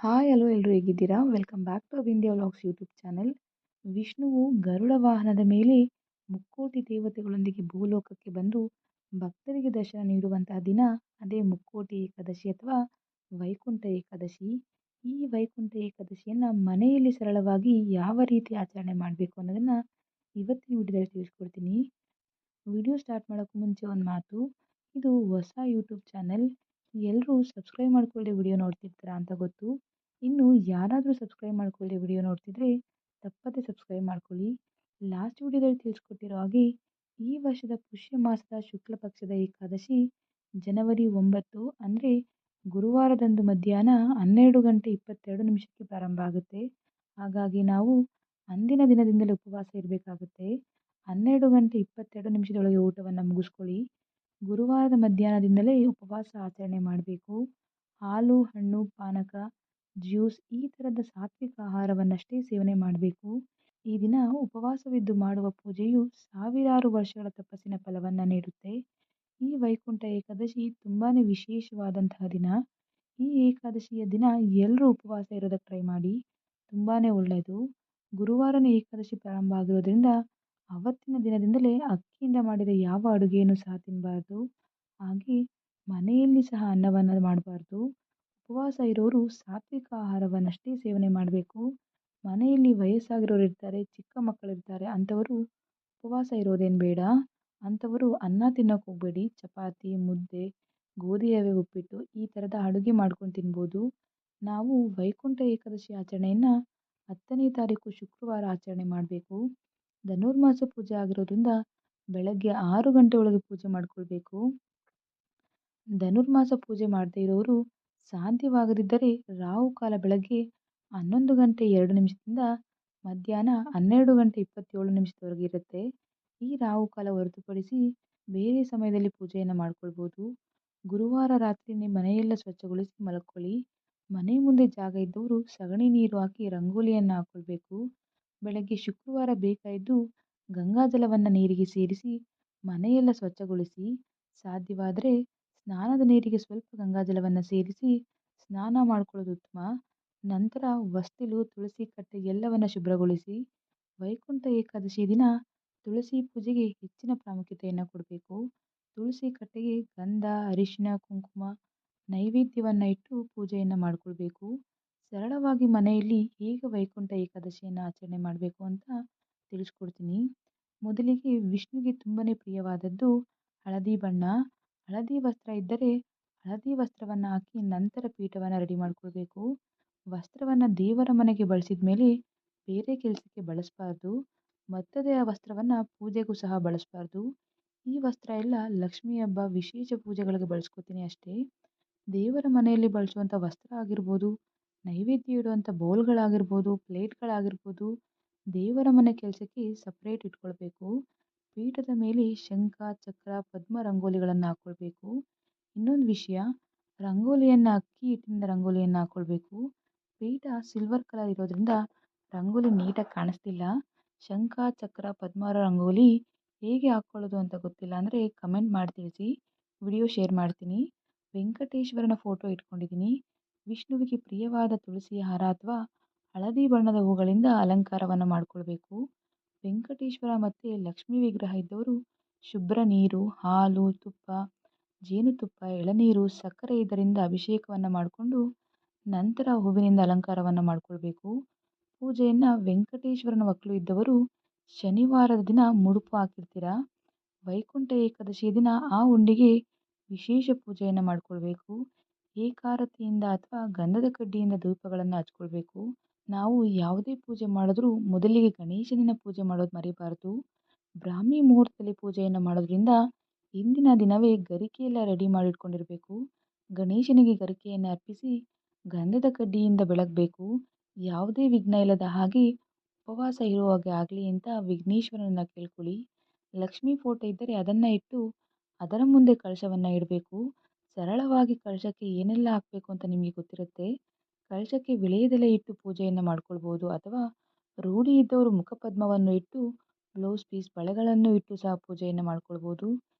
Hi hello ಎಲ್ಲರೂ ಹೇಗಿದ್ದೀರಾ? Welcome back to Avindya vlogs YouTube channel. ವಿಷ್ಣುವು ಗರುಡ ವಾಹನದ ಮೇಲೆ ಮುಕ್ಕೋಟಿ ದೇವತೆಗಳೊಂದಿಗೆ ಭೂಲೋಕಕ್ಕೆ ಬಂದು ಭಕ್ತರಿಗೆ ದರ್ಶನ ನೀಡುವಂತಹ ದಿನ ಅದೇ ಮುಕ್ಕೋಟಿ ಏಕಾದಶಿ ಅಥವಾ ವೈಕುಂಠ ಏಕಾದಶಿ. ಈ ವೈಕುಂಠ ಏಕಾದಶಿಯನ್ನು ಮನೆಯಲ್ಲಿ ಸರಳವಾಗಿ ಯಾವ ರೀತಿ ಆಚರಣೆ ಮಾಡಬೇಕು ಅನ್ನೋದನ್ನು ಇವತ್ತಿನ ವಿಡಿಯೋದಲ್ಲಿ ತಿಳಿಸ್ಕೊಡ್ತೀನಿ. ವಿಡಿಯೋ ಸ್ಟಾರ್ಟ್ ಮಾಡೋಕ್ಕೂ ಮುಂಚೆ ಒಂದು ಮಾತು, ಇದು ಹೊಸ ಯೂಟ್ಯೂಬ್ ಚಾನೆಲ್. ಎಲ್ಲರೂ ಸಬ್ಸ್ಕ್ರೈಬ್ ಮಾಡ್ಕೊಳ್ಳದೆ ವಿಡಿಯೋ ನೋಡ್ತಿರ್ತೀರಾ ಅಂತ ಗೊತ್ತು. ಇನ್ನು ಯಾರಾದರೂ ಸಬ್ಸ್ಕ್ರೈಬ್ ಮಾಡ್ಕೊಳ್ಳದೆ ವಿಡಿಯೋ ನೋಡ್ತಿದ್ರೆ ತಪ್ಪದೆ ಸಬ್ಸ್ಕ್ರೈಬ್ ಮಾಡ್ಕೊಳ್ಳಿ. ಲಾಸ್ಟ್ ವಿಡಿಯೋದಲ್ಲಿ ತಿಳಿಸ್ಕೊಟ್ಟಿರೋ ಹಾಗೆ ಈ ವರ್ಷದ ಪುಷ್ಯ ಮಾಸದ ಶುಕ್ಲ ಪಕ್ಷದ ಏಕಾದಶಿ ಜನವರಿ 9 ಅಂದರೆ ಗುರುವಾರದಂದು ಮಧ್ಯಾಹ್ನ 12:22 ಪ್ರಾರಂಭ ಆಗುತ್ತೆ. ಹಾಗಾಗಿ ನಾವು ಅಂದಿನ ದಿನದಿಂದಲೇ ಉಪವಾಸ ಇರಬೇಕಾಗುತ್ತೆ. 12:22 ಊಟವನ್ನು ಮುಗಿಸ್ಕೊಳ್ಳಿ. ಗುರುವಾರದ ಮಧ್ಯಾಹ್ನದಿಂದಲೇ ಉಪವಾಸ ಆಚರಣೆ ಮಾಡಬೇಕು. ಹಾಲು, ಹಣ್ಣು, ಪಾನಕ, ಜ್ಯೂಸ್ ಈ ಥರದ ಸಾತ್ವಿಕ ಆಹಾರವನ್ನಷ್ಟೇ ಸೇವನೆ ಮಾಡಬೇಕು. ಈ ದಿನ ಉಪವಾಸವಿದ್ದು ಮಾಡುವ ಪೂಜೆಯು ಸಾವಿರಾರು ವರ್ಷಗಳ ತಪಸ್ಸಿನ ಫಲವನ್ನು ನೀಡುತ್ತೆ. ಈ ವೈಕುಂಠ ಏಕಾದಶಿ ತುಂಬಾ ವಿಶೇಷವಾದಂತಹ ದಿನ. ಈ ಏಕಾದಶಿಯ ದಿನ ಎಲ್ಲರೂ ಉಪವಾಸ ಇರೋದಕ್ಕೆ ಟ್ರೈ ಮಾಡಿ, ತುಂಬಾ ಒಳ್ಳೆಯದು. ಗುರುವಾರನೇ ಏಕಾದಶಿ ಪ್ರಾರಂಭ ಆಗಿರೋದ್ರಿಂದ ಅವತ್ತಿನ ದಿನದಿಂದಲೇ ಅಕ್ಕಿಯಿಂದ ಮಾಡಿದ ಯಾವ ಅಡುಗೆಯನ್ನು ಸಹ ತಿನ್ನಬಾರ್ದು. ಹಾಗೆ ಮನೆಯಲ್ಲಿ ಸಹ ಅನ್ನವನ್ನು ಮಾಡಬಾರ್ದು. ಉಪವಾಸ ಇರೋರು ಸಾತ್ವಿಕ ಆಹಾರವನ್ನಷ್ಟೇ ಸೇವನೆ ಮಾಡಬೇಕು. ಮನೆಯಲ್ಲಿ ವಯಸ್ಸಾಗಿರೋರು ಇರ್ತಾರೆ, ಚಿಕ್ಕ ಮಕ್ಕಳಿರ್ತಾರೆ, ಅಂಥವರು ಉಪವಾಸ ಇರೋದೇನು ಬೇಡ. ಅಂಥವರು ಅನ್ನ ತಿನ್ನೋಕೆ ಹೋಗಬೇಡಿ. ಚಪಾತಿ, ಮುದ್ದೆ, ಗೋಧಿ ರವೆ ಉಪ್ಪಿಟ್ಟು ಈ ಥರದ ಅಡುಗೆ ಮಾಡ್ಕೊಂಡು ತಿನ್ಬೋದು. ನಾವು ವೈಕುಂಠ ಏಕಾದಶಿ ಆಚರಣೆಯನ್ನು 10ನೇ ತಾರೀಕು ಶುಕ್ರವಾರ ಆಚರಣೆ ಮಾಡಬೇಕು. ಧನುರ್ಮಾಸ ಪೂಜೆ ಆಗಿರೋದ್ರಿಂದ ಬೆಳಗ್ಗೆ 6 ಗಂಟೆ ಒಳಗೆ ಪೂಜೆ ಮಾಡಿಕೊಳ್ಬೇಕು. ಧನುರ್ಮಾಸ ಪೂಜೆ ಮಾಡದೇ ಇರೋರು ಸಾಧ್ಯವಾಗದಿದ್ದರೆ ರಾಹುಕಾಲ ಬೆಳಗ್ಗೆ 11:02 ಮಧ್ಯಾಹ್ನ 12:27 ಇರುತ್ತೆ. ಈ ರಾಹುಕಾಲ ಹೊರತುಪಡಿಸಿ ಬೇರೆ ಸಮಯದಲ್ಲಿ ಪೂಜೆಯನ್ನು ಮಾಡ್ಕೊಳ್ಬೋದು. ಗುರುವಾರ ರಾತ್ರಿ ಮನೆಯೆಲ್ಲ ಸ್ವಚ್ಛಗೊಳಿಸಿ ಮಲ್ಕೊಳ್ಳಿ. ಮನೆ ಮುಂದೆ ಜಾಗ ಇದ್ದವರು ಸಗಣಿ ನೀರು ಹಾಕಿ ರಂಗೋಲಿಯನ್ನು ಹಾಕ್ಕೊಳ್ಬೇಕು. ಬೆಳಗ್ಗೆ ಶುಕ್ರವಾರ ಬೇಗ ಎದ್ದು ಗಂಗಾಜಲವನ್ನು ನೀರಿಗೆ ಸೇರಿಸಿ ಮನೆಯೆಲ್ಲ ಸ್ವಚ್ಛಗೊಳಿಸಿ. ಸಾಧ್ಯವಾದರೆ ಸ್ನಾನದ ನೀರಿಗೆ ಸ್ವಲ್ಪ ಗಂಗಾಜಲವನ್ನು ಸೇರಿಸಿ ಸ್ನಾನ ಮಾಡ್ಕೊಳ್ಳೋದು ಉತ್ತಮ. ನಂತರ ಹೊಸ್ತಿಲು, ತುಳಸಿ ಕಟ್ಟೆ ಎಲ್ಲವನ್ನು ಶುಭ್ರಗೊಳಿಸಿ. ವೈಕುಂಠ ಏಕಾದಶಿ ದಿನ ತುಳಸಿ ಪೂಜೆಗೆ ಹೆಚ್ಚಿನ ಪ್ರಾಮುಖ್ಯತೆಯನ್ನು ಕೊಡಬೇಕು. ತುಳಸಿ ಕಟ್ಟೆಗೆ ಗಂಧ, ಅರಿಶಿನ, ಕುಂಕುಮ ನೈವೇದ್ಯವನ್ನು ಇಟ್ಟು ಪೂಜೆಯನ್ನು ಮಾಡಿಕೊಳ್ಬೇಕು. ಸರಳವಾಗಿ ಮನೆಯಲ್ಲಿ ಹೇಗೆ ವೈಕುಂಠ ಏಕಾದಶಿಯನ್ನು ಆಚರಣೆ ಮಾಡಬೇಕು ಅಂತ ತಿಳಿಸ್ಕೊಡ್ತೀನಿ. ಮೊದಲಿಗೆ ವಿಷ್ಣುವಿಗೆ ತುಂಬಾ ಪ್ರಿಯವಾದದ್ದು ಹಳದಿ ಬಣ್ಣ. ಹಳದಿ ವಸ್ತ್ರ ಇದ್ದರೆ ಹಳದಿ ವಸ್ತ್ರವನ್ನು ಹಾಕಿ ನಂತರ ಪೀಠವನ್ನು ರೆಡಿ ಮಾಡ್ಕೊಳ್ಬೇಕು. ವಸ್ತ್ರವನ್ನು ದೇವರ ಮನೆಗೆ ಬಳಸಿದ ಮೇಲೆ ಬೇರೆ ಕೆಲಸಕ್ಕೆ ಬಳಸಬಾರ್ದು. ಮತ್ತದೇ ಆ ವಸ್ತ್ರವನ್ನು ಪೂಜೆಗೂ ಸಹ ಬಳಸಬಾರ್ದು. ಈ ವಸ್ತ್ರ ಎಲ್ಲ ಲಕ್ಷ್ಮೀ ಹಬ್ಬ, ವಿಶೇಷ ಪೂಜೆಗಳಿಗೆ ಬಳಸ್ಕೊತೀನಿ ಅಷ್ಟೇ. ದೇವರ ಮನೆಯಲ್ಲಿ ಬಳಸುವಂಥ ವಸ್ತ್ರ ಆಗಿರ್ಬೋದು, ನೈವೇದ್ಯ ಇಡುವಂಥ ಬೌಲ್ಗಳಾಗಿರ್ಬೋದು, ಪ್ಲೇಟ್ಗಳಾಗಿರ್ಬೋದು, ದೇವರ ಮನೆ ಕೆಲಸಕ್ಕೆ ಸಪ್ರೇಟ್ ಇಟ್ಕೊಳ್ಬೇಕು. ಪೀಠದ ಮೇಲೆ ಶಂಖ, ಚಕ್ರ, ಪದ್ಮ ರಂಗೋಲಿಗಳನ್ನು ಹಾಕ್ಕೊಳ್ಬೇಕು. ಇನ್ನೊಂದು ವಿಷಯ, ರಂಗೋಲಿಯನ್ನು ಅಕ್ಕಿ ಹಿಟ್ಟಿನಿಂದ ರಂಗೋಲಿಯನ್ನು ಹಾಕ್ಕೊಳ್ಬೇಕು. ಪೀಠ ಸಿಲ್ವರ್ ಕಲರ್ ಇರೋದ್ರಿಂದ ರಂಗೋಲಿ ನೀಟಾಗಿ ಕಾಣಿಸ್ತಿಲ್ಲ. ಶಂಖ, ಚಕ್ರ, ಪದ್ಮ ರಂಗೋಲಿ ಹೇಗೆ ಹಾಕ್ಕೊಳ್ಳೋದು ಅಂತ ಗೊತ್ತಿಲ್ಲ ಅಂದರೆ ಕಮೆಂಟ್ ಮಾಡಿ ತಿಳಿಸಿ, ವಿಡಿಯೋ ಶೇರ್ ಮಾಡ್ತೀನಿ. ವೆಂಕಟೇಶ್ವರನ ಫೋಟೋ ಇಟ್ಕೊಂಡಿದ್ದೀನಿ. ವಿಷ್ಣುವಿಗೆ ಪ್ರಿಯವಾದ ತುಳಸಿ ಹಾರ ಅಥವಾ ಹಳದಿ ಬಣ್ಣದ ಹೂಗಳಿಂದ ಅಲಂಕಾರವನ್ನು ಮಾಡಿಕೊಳ್ಬೇಕು. ವೆಂಕಟೇಶ್ವರ ಮತ್ತು ಲಕ್ಷ್ಮೀ ವಿಗ್ರಹ ಇದ್ದವರು ಶುಭ್ರ ನೀರು, ಹಾಲು, ತುಪ್ಪ, ಜೇನುತುಪ್ಪ, ಎಳನೀರು, ಸಕ್ಕರೆ ಇದರಿಂದ ಅಭಿಷೇಕವನ್ನು ಮಾಡಿಕೊಂಡು ನಂತರ ಹೂವಿನಿಂದ ಅಲಂಕಾರವನ್ನು ಮಾಡಿಕೊಳ್ಬೇಕು. ಪೂಜೆಯನ್ನು ವೆಂಕಟೇಶ್ವರನ ಒಕ್ಕಲು ಇದ್ದವರು ಶನಿವಾರದ ದಿನ ಮುಡುಪು ಹಾಕಿರ್ತೀರ. ವೈಕುಂಠ ಏಕಾದಶಿಯ ದಿನ ಆ ಹುಂಡಿಗೆ ವಿಶೇಷ ಪೂಜೆಯನ್ನು ಮಾಡಿಕೊಳ್ಬೇಕು. ಏಕಾರತಿಯಿಂದ ಅಥವಾ ಗಂಧದ ಕಡ್ಡಿಯಿಂದ ಧೂಪಗಳನ್ನು ಹಚ್ಕೊಳ್ಬೇಕು. ನಾವು ಯಾವುದೇ ಪೂಜೆ ಮಾಡಿದ್ರೂ ಮೊದಲಿಗೆ ಗಣೇಶನ ಪೂಜೆ ಮಾಡೋದು ಮರಿಬಾರ್ದು. ಬ್ರಾಹ್ಮಿ ಮುಹೂರ್ತದಲ್ಲಿ ಪೂಜೆಯನ್ನು ಮಾಡೋದ್ರಿಂದ ಇಂದಿನ ದಿನವೇ ಗರಿಕೆಯೆಲ್ಲ ರೆಡಿ ಮಾಡಿಟ್ಕೊಂಡಿರಬೇಕು. ಗಣೇಶನಿಗೆ ಗರಿಕೆಯನ್ನು ಅರ್ಪಿಸಿ ಗಂಧದ ಕಡ್ಡಿಯಿಂದ ಬೆಳಗಬೇಕು. ಯಾವುದೇ ವಿಘ್ನ ಇಲ್ಲದ ಹಾಗೆ ಉಪವಾಸ ಇರುವಾಗೆ ಆಗಲಿ ಅಂತ ವಿಘ್ನೇಶ್ವರನನ್ನು ಕೇಳ್ಕೊಳ್ಳಿ. ಲಕ್ಷ್ಮೀ ಫೋಟೋ ಇದ್ದರೆ ಅದನ್ನು ಇಟ್ಟು ಅದರ ಮುಂದೆ ಕಳಶವನ್ನು ಇಡಬೇಕು. ಸರಳವಾಗಿ ಕಳಶಕ್ಕೆ ಏನೆಲ್ಲ ಹಾಕಬೇಕು ಅಂತ ನಿಮಗೆ ಗೊತ್ತಿರುತ್ತೆ. ಕಳಶಕ್ಕೆ ವಿಳೆಯದೆಲೆ ಇಟ್ಟು ಪೂಜೆಯನ್ನು ಮಾಡ್ಕೊಳ್ಬೋದು, ಅಥವಾ ರೂಢಿ ಇದ್ದವರು ಮುಖಪದ್ಮವನ್ನು ಇಟ್ಟು ಬ್ಲೌಸ್ ಪೀಸ್, ಬಳೆಗಳನ್ನು ಇಟ್ಟು ಸಹ ಪೂಜೆಯನ್ನು ಮಾಡ್ಕೊಳ್ಬೋದು.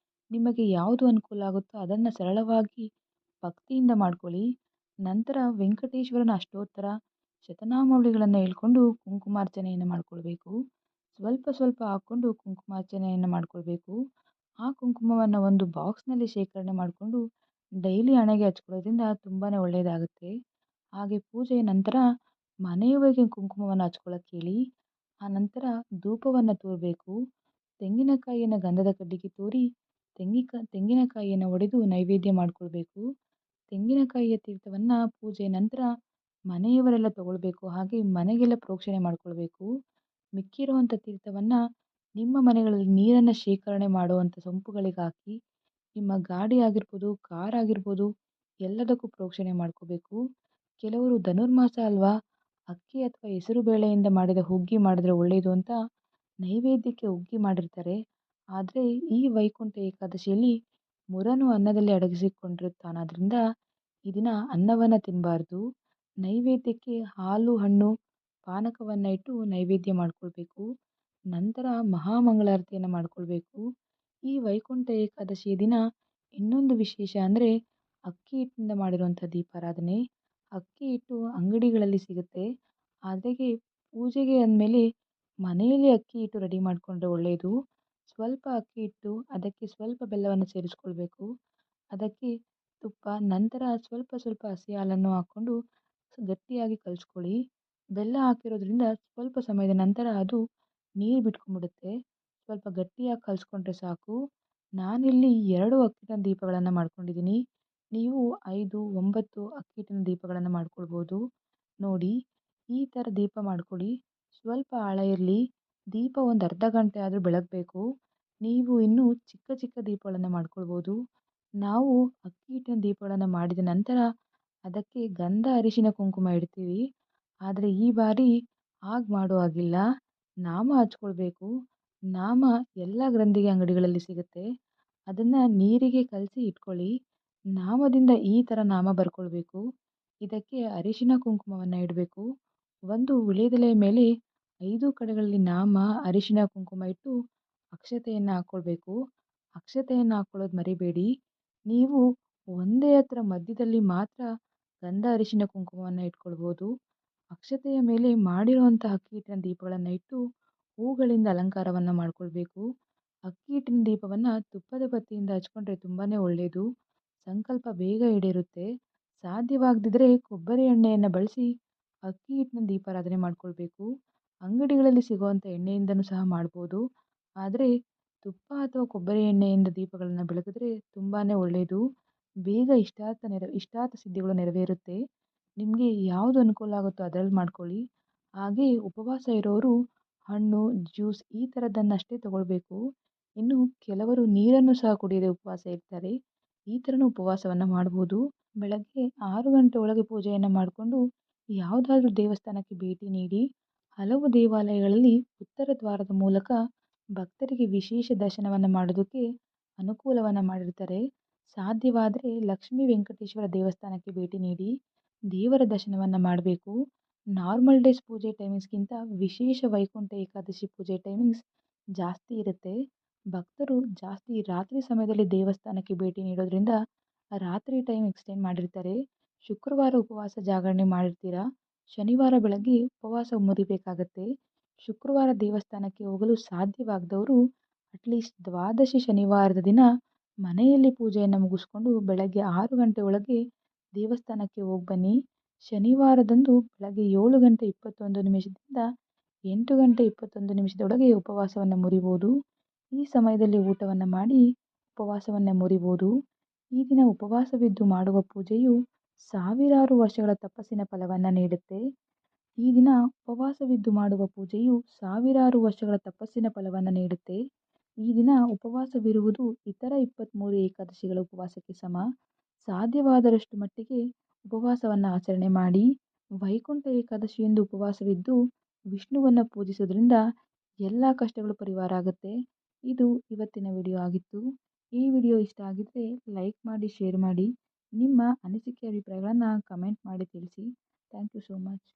ನಿಮಗೆ ಯಾವುದು ಅನುಕೂಲ ಆಗುತ್ತೋ ಅದನ್ನು ಸರಳವಾಗಿ ಭಕ್ತಿಯಿಂದ ಮಾಡ್ಕೊಳ್ಳಿ. ನಂತರ ವೆಂಕಟೇಶ್ವರನ ಅಷ್ಟೋತ್ತರ ಶತನಾಮಾವಳಿಗಳನ್ನು ಹೇಳ್ಕೊಂಡು ಕುಂಕುಮಾರ್ಚನೆಯನ್ನು ಮಾಡಿಕೊಳ್ಬೇಕು. ಸ್ವಲ್ಪ ಸ್ವಲ್ಪ ಹಾಕ್ಕೊಂಡು ಕುಂಕುಮಾರ್ಚನೆಯನ್ನು ಮಾಡಿಕೊಳ್ಬೇಕು. ಆ ಕುಂಕುಮವನ್ನು ಒಂದು ಬಾಕ್ಸ್ನಲ್ಲಿ ಶೇಖರಣೆ ಮಾಡಿಕೊಂಡು ಡೈಲಿ ಹಣೆಗೆ ಹಚ್ಕೊಳ್ಳೋದ್ರಿಂದ ತುಂಬಾ ಒಳ್ಳೆಯದಾಗುತ್ತೆ. ಹಾಗೆ ಪೂಜೆಯ ನಂತರ ಮನೆಯವರಿಗೆ ಕುಂಕುಮವನ್ನು ಹಚ್ಕೊಳ್ಳೋಕೆ ಹೇಳಿ. ಆ ನಂತರ ಧೂಪವನ್ನು ತೂರಬೇಕು. ತೆಂಗಿನಕಾಯಿಯನ್ನು ಗಂಧದ ಕಡ್ಡಿಗೆ ತೂರಿ ತೆಂಗಿನಕಾಯಿಯನ್ನು ಒಡೆದು ನೈವೇದ್ಯ ಮಾಡಿಕೊಳ್ಬೇಕು. ತೆಂಗಿನಕಾಯಿಯ ತೀರ್ಥವನ್ನು ಪೂಜೆಯ ನಂತರ ಮನೆಯವರೆಲ್ಲ ತಗೊಳ್ಬೇಕು. ಹಾಗೆ ಮನೆಗೆಲ್ಲ ಪ್ರೋಕ್ಷಣೆ ಮಾಡಿಕೊಳ್ಬೇಕು. ಮಿಕ್ಕಿರುವಂಥ ತೀರ್ಥವನ್ನು ನಿಮ್ಮ ಮನೆಗಳಲ್ಲಿ ನೀರನ್ನು ಶೇಖರಣೆ ಮಾಡುವಂಥ ಸಂಪುಗಳಿಗೆ ಹಾಕಿ ನಿಮ್ಮ ಗಾಡಿ ಆಗಿರ್ಬೋದು, ಕಾರ್ ಆಗಿರ್ಬೋದು ಎಲ್ಲದಕ್ಕೂ ಪ್ರೋಕ್ಷಣೆ ಮಾಡ್ಕೋಬೇಕು. ಕೆಲವರು ಧನುರ್ಮಾಸ ಅಲ್ವಾ, ಅಕ್ಕಿ ಅಥವಾ ಹೆಸರು ಬೇಳೆಯಿಂದ ಮಾಡಿದ ಹುಗ್ಗಿ ಮಾಡಿದ್ರೆ ಒಳ್ಳೆಯದು ಅಂತ ನೈವೇದ್ಯಕ್ಕೆ ಹುಗ್ಗಿ ಮಾಡಿರ್ತಾರೆ. ಆದರೆ ಈ ವೈಕುಂಠ ಏಕಾದಶಿಯಲ್ಲಿ ಮುರನು ಅನ್ನದಲ್ಲಿ ಅಡಗಿಸಿಕೊಂಡಿರುತ್ತಾನಾದ್ರಿಂದ ಈ ದಿನ ಅನ್ನವನ್ನು ತಿನ್ನಬಾರ್ದು. ನೈವೇದ್ಯಕ್ಕೆ ಹಾಲು ಹಣ್ಣು ಪಾನಕವನ್ನು ಇಟ್ಟು ನೈವೇದ್ಯ ಮಾಡಿಕೊಳ್ಬೇಕು. ನಂತರ ಮಹಾಮಂಗಳಾರತಿಯನ್ನು ಮಾಡಿಕೊಳ್ಬೇಕು. ಈ ವೈಕುಂಠ ಏಕಾದಶಿಯ ದಿನ ಇನ್ನೊಂದು ವಿಶೇಷ ಅಂದರೆ ಅಕ್ಕಿ ಹಿಟ್ಟಿನಿಂದ ಮಾಡಿರುವಂಥ ದೀಪಾರಾಧನೆ. ಅಕ್ಕಿ ಹಿಟ್ಟು ಅಂಗಡಿಗಳಲ್ಲಿ ಸಿಗುತ್ತೆ. ಅದಕ್ಕೆ ಪೂಜೆಗೆ ಅಂದಮೇಲೆ ಮನೆಯಲ್ಲಿ ಅಕ್ಕಿ ಹಿಟ್ಟು ರೆಡಿ ಮಾಡಿಕೊಂಡ್ರೆ ಒಳ್ಳೆಯದು. ಸ್ವಲ್ಪ ಅಕ್ಕಿ ಹಿಟ್ಟು, ಅದಕ್ಕೆ ಸ್ವಲ್ಪ ಬೆಲ್ಲವನ್ನು ಸೇರಿಸ್ಕೊಳ್ಬೇಕು. ಅದಕ್ಕೆ ತುಪ್ಪ, ನಂತರ ಸ್ವಲ್ಪ ಸ್ವಲ್ಪ ಹಸಿ ಹಾಲನ್ನು ಹಾಕ್ಕೊಂಡು ಗಟ್ಟಿಯಾಗಿ ಕಲಿಸ್ಕೊಳ್ಳಿ. ಬೆಲ್ಲ ಹಾಕಿರೋದ್ರಿಂದ ಸ್ವಲ್ಪ ಸಮಯದ ನಂತರ ಅದು ನೀರು ಬಿಟ್ಕೊಂಡ್ಬಿಡುತ್ತೆ. ಸ್ವಲ್ಪ ಗಟ್ಟಿಯಾಗಿ ಕಲಿಸ್ಕೊಂಡ್ರೆ ಸಾಕು. ನಾನಿಲ್ಲಿ 2 ಅಕ್ಕಿ ಹಿಟ್ಟಿನ ದೀಪಗಳನ್ನು ಮಾಡ್ಕೊಂಡಿದ್ದೀನಿ. ನೀವು 5, 9 ಅಕ್ಕಿ ಹಿಟ್ಟಿನ ದೀಪಗಳನ್ನು ಮಾಡ್ಕೊಳ್ಬೋದು. ನೋಡಿ, ಈ ಥರ ದೀಪ ಮಾಡ್ಕೊಳ್ಳಿ. ಸ್ವಲ್ಪ ಆಳ ಇರಲಿ. ದೀಪ ಒಂದು ಅರ್ಧ ಗಂಟೆ ಆದರೂ ಬೆಳಗಬೇಕು. ನೀವು ಇನ್ನೂ ಚಿಕ್ಕ ಚಿಕ್ಕ ದೀಪಗಳನ್ನು ಮಾಡ್ಕೊಳ್ಬೋದು. ನಾವು ಅಕ್ಕಿ ಹಿಟ್ಟಿನ ದೀಪಗಳನ್ನು ಮಾಡಿದ ನಂತರ ಅದಕ್ಕೆ ಗಂಧ ಅರಿಶಿನ ಕುಂಕುಮ ಇಡ್ತೀವಿ. ಆದರೆ ಈ ಬಾರಿ ಹಾಗೆ ಮಾಡೋ ಹಾಗಿಲ್ಲ. ನಾಮ ಹಚ್ಕೊಳ್ಬೇಕು. ನಾಮ ಎಲ್ಲ ಗ್ರಂಥಿಗೆ ಅಂಗಡಿಗಳಲ್ಲಿ ಸಿಗುತ್ತೆ. ಅದನ್ನು ನೀರಿಗೆ ಕಲಸಿ ಇಟ್ಕೊಳ್ಳಿ. ನಾಮದಿಂದ ಈ ಥರ ನಾಮ ಬರ್ಕೊಳ್ಬೇಕು. ಇದಕ್ಕೆ ಅರಿಶಿನ ಕುಂಕುಮವನ್ನು ಇಡಬೇಕು. ಒಂದು ವೀಳ್ಯದೆಲೆಯ ಮೇಲೆ 5 ಕಡೆಗಳಲ್ಲಿ ನಾಮ, ಅರಿಶಿನ ಕುಂಕುಮ ಇಟ್ಟು ಅಕ್ಷತೆಯನ್ನು ಹಾಕ್ಕೊಳ್ಬೇಕು. ಅಕ್ಷತೆಯನ್ನು ಹಾಕ್ಕೊಳ್ಳೋದು ಮರಿಬೇಡಿ. ನೀವು ಒಂದೇ ಹತ್ರ ಮಧ್ಯದಲ್ಲಿ ಮಾತ್ರ ಗಂಧ ಅರಿಶಿನ ಕುಂಕುಮವನ್ನು ಇಟ್ಕೊಳ್ಬೋದು. ಅಕ್ಷತೆಯ ಮೇಲೆ ಮಾಡಿರುವಂಥ ಅಕ್ಕಿ ಹಿಟ್ಟಿನ ದೀಪಗಳನ್ನು ಇಟ್ಟು ಹೂಗಳಿಂದ ಅಲಂಕಾರವನ್ನು ಮಾಡಿಕೊಳ್ಬೇಕು. ಅಕ್ಕಿ ಹಿಟ್ಟಿನ ದೀಪವನ್ನು ತುಪ್ಪದ ಬತ್ತಿಯಿಂದ ಹಚ್ಕೊಂಡ್ರೆ ತುಂಬಾ ಒಳ್ಳೆಯದು. ಸಂಕಲ್ಪ ಬೇಗ ಈಡೇರುತ್ತೆ. ಸಾಧ್ಯವಾಗದಿದ್ದರೆ ಕೊಬ್ಬರಿ ಎಣ್ಣೆಯನ್ನು ಬಳಸಿ ಅಕ್ಕಿ ಹಿಟ್ಟಿನ ದೀಪಾರಾಧನೆ ಮಾಡಿಕೊಳ್ಬೇಕು. ಅಂಗಡಿಗಳಲ್ಲಿ ಸಿಗುವಂಥ ಎಣ್ಣೆಯಿಂದನೂ ಸಹ ಮಾಡ್ಬೋದು. ಆದರೆ ತುಪ್ಪ ಅಥವಾ ಕೊಬ್ಬರಿ ಎಣ್ಣೆಯಿಂದ ದೀಪಗಳನ್ನು ಬೆಳಗಿದ್ರೆ ತುಂಬಾ ಒಳ್ಳೆಯದು. ಬೇಗ ಇಷ್ಟಾರ್ಥ ಸಿದ್ಧಿಗಳು ನೆರವೇರುತ್ತೆ. ನಿಮಗೆ ಯಾವುದು ಅನುಕೂಲ ಆಗುತ್ತೋ ಅದರಲ್ಲಿ ಮಾಡ್ಕೊಳ್ಳಿ. ಹಾಗೆ ಉಪವಾಸ ಇರೋರು ಹಣ್ಣು, ಜ್ಯೂಸ್ ಈ ಥರದ್ದನ್ನಷ್ಟೇ ತಗೊಳ್ಬೇಕು. ಇನ್ನು ಕೆಲವರು ನೀರನ್ನು ಸಹ ಕುಡಿಯದೆ ಉಪವಾಸ ಇರ್ತಾರೆ. ಈ ಥರನೂ ಉಪವಾಸವನ್ನು ಮಾಡ್ಬೋದು. ಬೆಳಗ್ಗೆ 6 ಗಂಟೆ ಒಳಗೆ ಪೂಜೆಯನ್ನು ಮಾಡಿಕೊಂಡು ಯಾವುದಾದ್ರೂ ದೇವಸ್ಥಾನಕ್ಕೆ ಭೇಟಿ ನೀಡಿ. ಹಲವು ದೇವಾಲಯಗಳಲ್ಲಿ ಉತ್ತರ ದ್ವಾರದ ಮೂಲಕ ಭಕ್ತರಿಗೆ ವಿಶೇಷ ದರ್ಶನವನ್ನು ಮಾಡೋದಕ್ಕೆ ಅನುಕೂಲವನ್ನು ಮಾಡಿರ್ತಾರೆ. ಸಾಧ್ಯವಾದರೆ ಲಕ್ಷ್ಮೀ ವೆಂಕಟೇಶ್ವರ ದೇವಸ್ಥಾನಕ್ಕೆ ಭೇಟಿ ನೀಡಿ ದೇವರ ದರ್ಶನವನ್ನು ಮಾಡಬೇಕು. ನಾರ್ಮಲ್ ಡೇಸ್ ಪೂಜೆ ಟೈಮಿಂಗ್ಸ್ಗಿಂತ ವಿಶೇಷ ವೈಕುಂಠ ಏಕಾದಶಿ ಪೂಜೆ ಟೈಮಿಂಗ್ಸ್ ಜಾಸ್ತಿ ಇರುತ್ತೆ. ಭಕ್ತರು ಜಾಸ್ತಿ ರಾತ್ರಿ ಸಮಯದಲ್ಲಿ ದೇವಸ್ಥಾನಕ್ಕೆ ಭೇಟಿ ನೀಡೋದ್ರಿಂದ ರಾತ್ರಿ ಟೈಮ್ ಎಕ್ಸ್ಟೆಂಡ್ ಮಾಡಿರ್ತಾರೆ. ಶುಕ್ರವಾರ ಉಪವಾಸ ಜಾಗರಣೆ ಮಾಡಿರ್ತೀರಾ, ಶನಿವಾರ ಬೆಳಗ್ಗೆ ಉಪವಾಸ ಮುರಿಬೇಕಾಗತ್ತೆ. ಶುಕ್ರವಾರ ದೇವಸ್ಥಾನಕ್ಕೆ ಹೋಗಲು ಸಾಧ್ಯವಾಗದವರು ಅಟ್ಲೀಸ್ಟ್ ದ್ವಾದಶಿ ಶನಿವಾರದ ದಿನ ಮನೆಯಲ್ಲಿ ಪೂಜೆಯನ್ನು ಮುಗಿಸ್ಕೊಂಡು ಬೆಳಗ್ಗೆ 6 ಗಂಟೆ ಒಳಗೆ ದೇವಸ್ಥಾನಕ್ಕೆ ಹೋಗಿ ಬನ್ನಿ. ಶನಿವಾರದಂದು ಬೆಳಗ್ಗೆ 7 ಗಂಟೆ 21 ನಿಮಿಷದಿಂದ 8 ಗಂಟೆ 21 ನಿಮಿಷದೊಳಗೆ ಉಪವಾಸವನ್ನು ಮುರಿಬೋದು. ಈ ಸಮಯದಲ್ಲಿ ಊಟವನ್ನು ಮಾಡಿ ಉಪವಾಸವನ್ನು ಮುರಿಬೋದು. ಈ ದಿನ ಉಪವಾಸವಿದ್ದು ಮಾಡುವ ಪೂಜೆಯು ಸಾವಿರಾರು ವರ್ಷಗಳ ತಪಸ್ಸಿನ ಫಲವನ್ನು ನೀಡುತ್ತೆ. ಈ ದಿನ ಉಪವಾಸವಿದ್ದು ಮಾಡುವ ಪೂಜೆಯು ಸಾವಿರಾರು ವರ್ಷಗಳ ತಪಸ್ಸಿನ ಫಲವನ್ನು ನೀಡುತ್ತೆ. ಈ ದಿನ ಉಪವಾಸವಿರುವುದು ಇತರ 23 ಏಕಾದಶಿಗಳ ಉಪವಾಸಕ್ಕೆ ಸಮ. ಸಾಧ್ಯವಾದಷ್ಟು ಮಟ್ಟಿಗೆ ಉಪವಾಸವನ್ನು ಆಚರಣೆ ಮಾಡಿ. ವೈಕುಂಠ ಏಕಾದಶಿಯಂದು ಉಪವಾಸವಿದ್ದು ವಿಷ್ಣುವನ್ನು ಪೂಜಿಸೋದ್ರಿಂದ ಎಲ್ಲ ಕಷ್ಟಗಳು ಪರಿಹಾರ ಆಗುತ್ತೆ. ಇದು ಇವತ್ತಿನ ವಿಡಿಯೋ ಆಗಿತ್ತು. ಈ ವಿಡಿಯೋ ಇಷ್ಟ ಆಗಿದ್ದರೆ ಲೈಕ್ ಮಾಡಿ, ಶೇರ್ ಮಾಡಿ. ನಿಮ್ಮ ಅನಿಸಿಕೆ ಅಭಿಪ್ರಾಯಗಳನ್ನು ಕಮೆಂಟ್ ಮಾಡಿ ತಿಳಿಸಿ. Thank you so much.